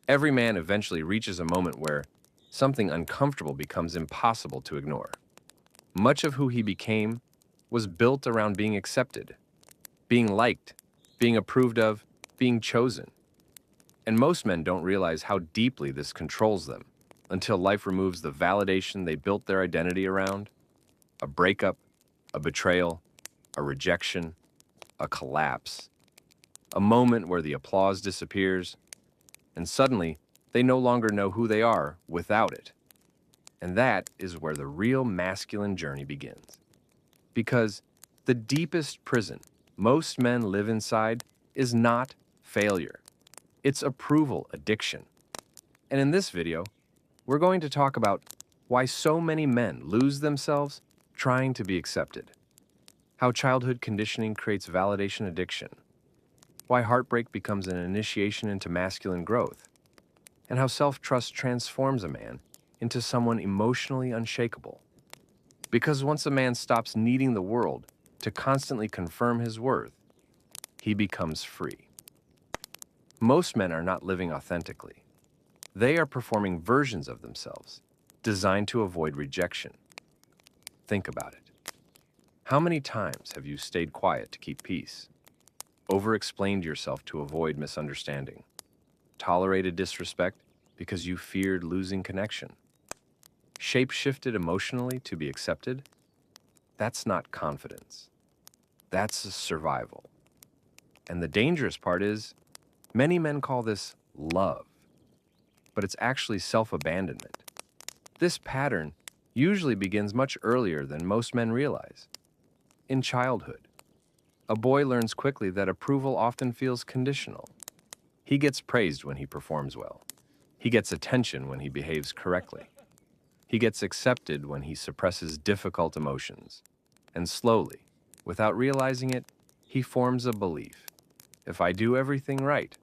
Every man eventually reaches a moment where something uncomfortable becomes impossible to ignore. Much of who he became was built around being accepted, being liked, being approved of, being chosen. And most men don't realize how deeply this controls them until life removes the validation they built their identity around. A breakup, a betrayal, a rejection, a collapse, a moment where the applause disappears, and suddenly they no longer know who they are without it. And that is where the real masculine journey begins. Because the deepest prison most men live inside is not failure. It's approval addiction. And in this video, we're going to talk about why so many men lose themselves trying to be accepted, how childhood conditioning creates validation addiction, why heartbreak becomes an initiation into masculine growth, and how self-trust transforms a man into someone emotionally unshakable. Because once a man stops needing the world to constantly confirm his worth, he becomes free. Most men are not living authentically. They are performing versions of themselves designed to avoid rejection. Think about it. How many times have you stayed quiet to keep peace? Over-explained yourself to avoid misunderstanding? Tolerated disrespect because you feared losing connection? Shape-shifted emotionally to be accepted? That's not confidence. That's survival. And the dangerous part is, many men call this love, but it's actually self-abandonment. This pattern usually begins much earlier than most men realize. In childhood, a boy learns quickly that approval often feels conditional. He gets praised when he performs well. He gets attention when he behaves correctly. He gets accepted when he suppresses difficult emotions. And slowly, without realizing it, he forms a belief. If I do everything right,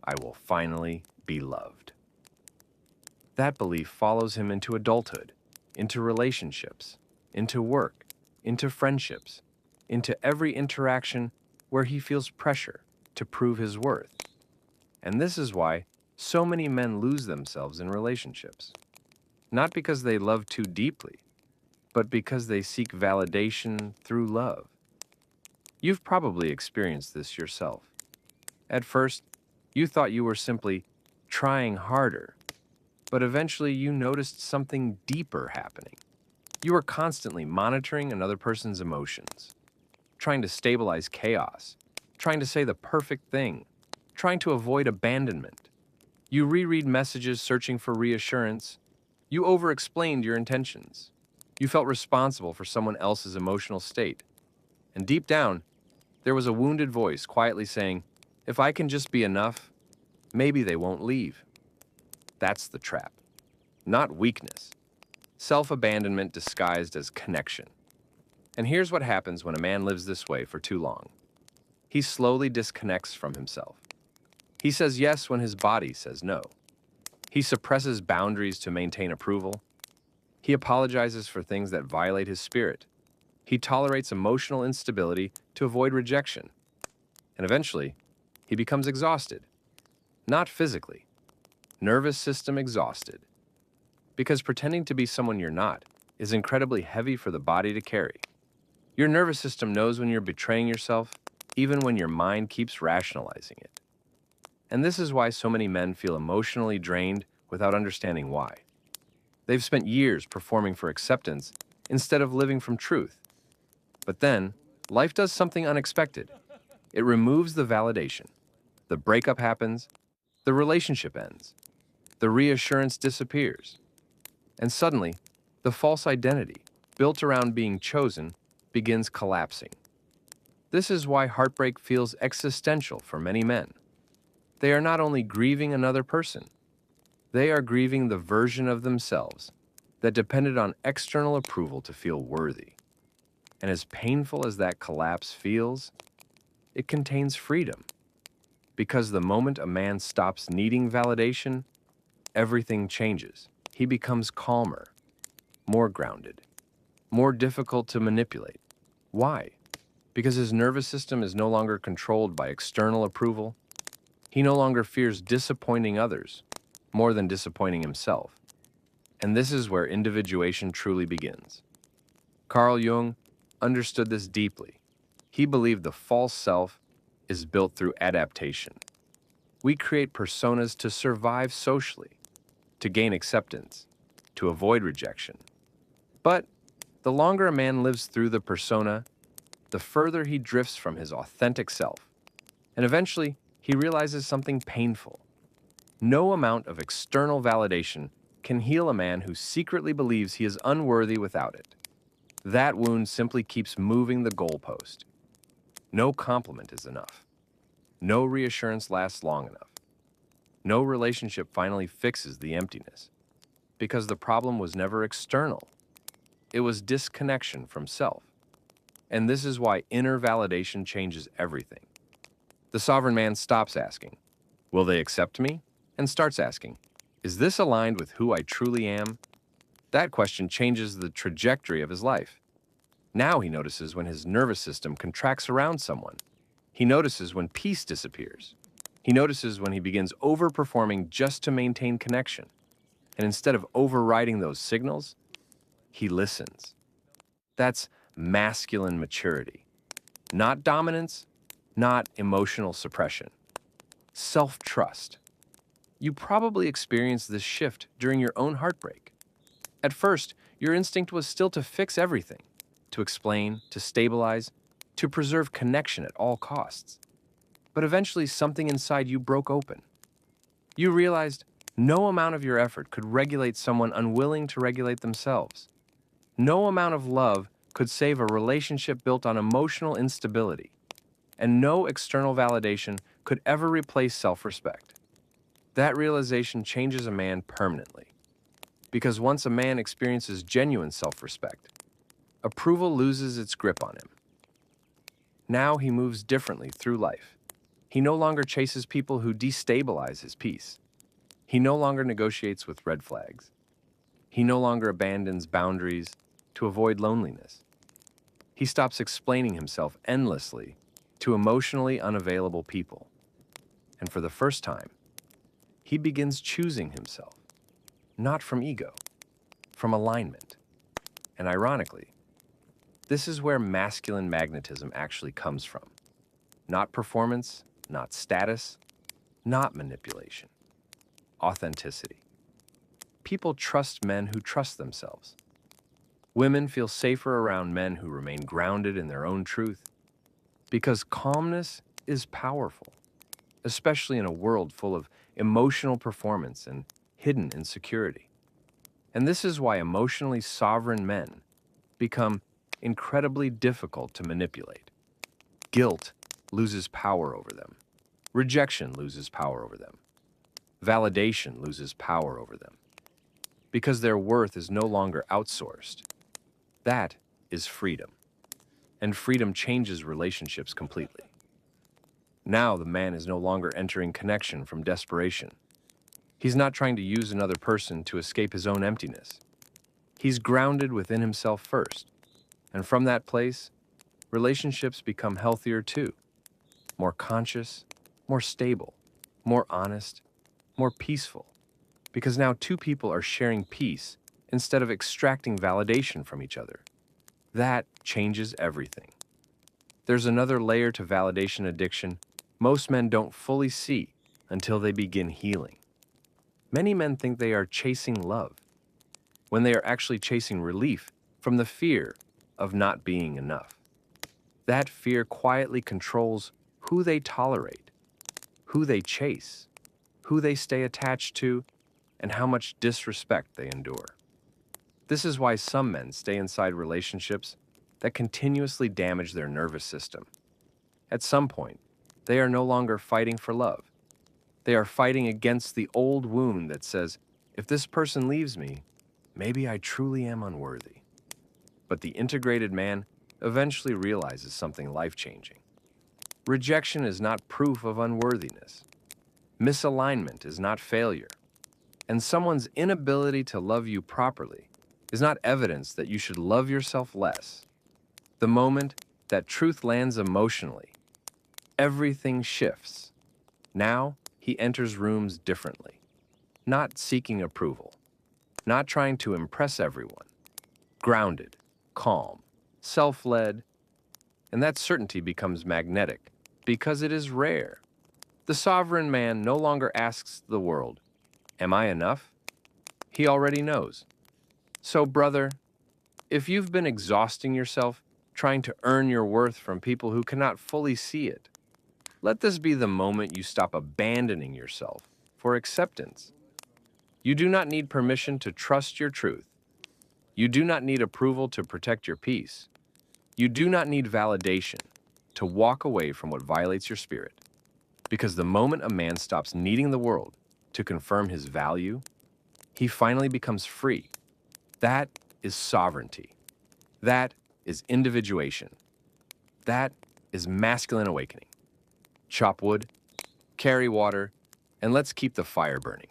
I will finally be loved. That belief follows him into adulthood, into relationships, into work, into friendships, into every interaction where he feels pressure to prove his worth. And this is why so many men lose themselves in relationships. Not because they love too deeply, but because they seek validation through love. You've probably experienced this yourself. At first, you thought you were simply trying harder, but eventually you noticed something deeper happening. You were constantly monitoring another person's emotions, trying to stabilize chaos, trying to say the perfect thing, trying to avoid abandonment. You reread messages searching for reassurance. You over-explained your intentions. You felt responsible for someone else's emotional state. And deep down, there was a wounded voice quietly saying, if I can just be enough, maybe they won't leave. That's the trap. Not weakness. Self-abandonment disguised as connection. And here's what happens when a man lives this way for too long. He slowly disconnects from himself. He says yes when his body says no. He suppresses boundaries to maintain approval. He apologizes for things that violate his spirit. He tolerates emotional instability to avoid rejection. And eventually, he becomes exhausted. Not physically. Nervous system exhausted. Because pretending to be someone you're not is incredibly heavy for the body to carry. Your nervous system knows when you're betraying yourself, even when your mind keeps rationalizing it. And this is why so many men feel emotionally drained without understanding why. They've spent years performing for acceptance instead of living from truth. But then, life does something unexpected. It removes the validation. The breakup happens, the relationship ends, the reassurance disappears. And suddenly, the false identity, built around being chosen, begins collapsing. This is why heartbreak feels existential for many men. They are not only grieving another person, they are grieving the version of themselves that depended on external approval to feel worthy. And as painful as that collapse feels, it contains freedom. Because the moment a man stops needing validation, everything changes. He becomes calmer, more grounded, more difficult to manipulate. Why? Because his nervous system is no longer controlled by external approval. He no longer fears disappointing others. more than disappointing himself. And this is where individuation truly begins. Carl Jung understood this deeply. He believed the false self is built through adaptation. We create personas to survive socially, to gain acceptance, to avoid rejection. But the longer a man lives through the persona, the further he drifts from his authentic self. And eventually, he realizes something painful. No amount of external validation can heal a man who secretly believes he is unworthy without it. That wound simply keeps moving the goalpost. No compliment is enough. No reassurance lasts long enough. No relationship finally fixes the emptiness. Because the problem was never external. It was disconnection from self. And this is why inner validation changes everything. The sovereign man stops asking, "Will they accept me?" and starts asking, "Is this aligned with who I truly am?" That question changes the trajectory of his life. Now he notices when his nervous system contracts around someone. He notices when peace disappears. He notices when he begins overperforming just to maintain connection. And instead of overriding those signals, he listens. That's masculine maturity. Not dominance, not emotional suppression. Self-trust. You probably experienced this shift during your own heartbreak. At first, your instinct was still to fix everything, to explain, to stabilize, to preserve connection at all costs. But eventually, something inside you broke open. You realized no amount of your effort could regulate someone unwilling to regulate themselves. No amount of love could save a relationship built on emotional instability. And no external validation could ever replace self-respect. That realization changes a man permanently. Because once a man experiences genuine self-respect, approval loses its grip on him. Now he moves differently through life. He no longer chases people who destabilize his peace. He no longer negotiates with red flags. He no longer abandons boundaries to avoid loneliness. He stops explaining himself endlessly to emotionally unavailable people. And for the first time, he begins choosing himself, not from ego, from alignment. And ironically, this is where masculine magnetism actually comes from. Not performance, not status, not manipulation. Authenticity. People trust men who trust themselves. Women feel safer around men who remain grounded in their own truth. Because calmness is powerful, especially in a world full of emotional performance and hidden insecurity. And this is why emotionally sovereign men become incredibly difficult to manipulate. Guilt loses power over them. Rejection loses power over them. Validation loses power over them. Because their worth is no longer outsourced. That is freedom. And freedom changes relationships completely. Now the man is no longer entering connection from desperation. He's not trying to use another person to escape his own emptiness. He's grounded within himself first. And from that place, relationships become healthier too. More conscious, more stable, more honest, more peaceful. Because now two people are sharing peace instead of extracting validation from each other. That changes everything. There's another layer to validation addiction most men don't fully see until they begin healing. Many men think they are chasing love, when they are actually chasing relief from the fear of not being enough. That fear quietly controls who they tolerate, who they chase, who they stay attached to, and how much disrespect they endure. This is why some men stay inside relationships that continuously damage their nervous system. At some point, they are no longer fighting for love. They are fighting against the old wound that says, if this person leaves me, maybe I truly am unworthy. But the integrated man eventually realizes something life-changing. Rejection is not proof of unworthiness. Misalignment is not failure. And someone's inability to love you properly is not evidence that you should love yourself less. The moment that truth lands emotionally, everything shifts. Now, he enters rooms differently. not seeking approval, not trying to impress everyone, grounded, calm, self-led, and that certainty becomes magnetic because it is rare. The sovereign man no longer asks the world, "Am I enough?" He already knows. So, brother, if you've been exhausting yourself trying to earn your worth from people who cannot fully see it, let this be the moment you stop abandoning yourself for acceptance. You do not need permission to trust your truth. You do not need approval to protect your peace. You do not need validation to walk away from what violates your spirit. Because the moment a man stops needing the world to confirm his value, he finally becomes free. That is sovereignty. That is individuation. That is masculine awakening. Chop wood, carry water, and let's keep the fire burning.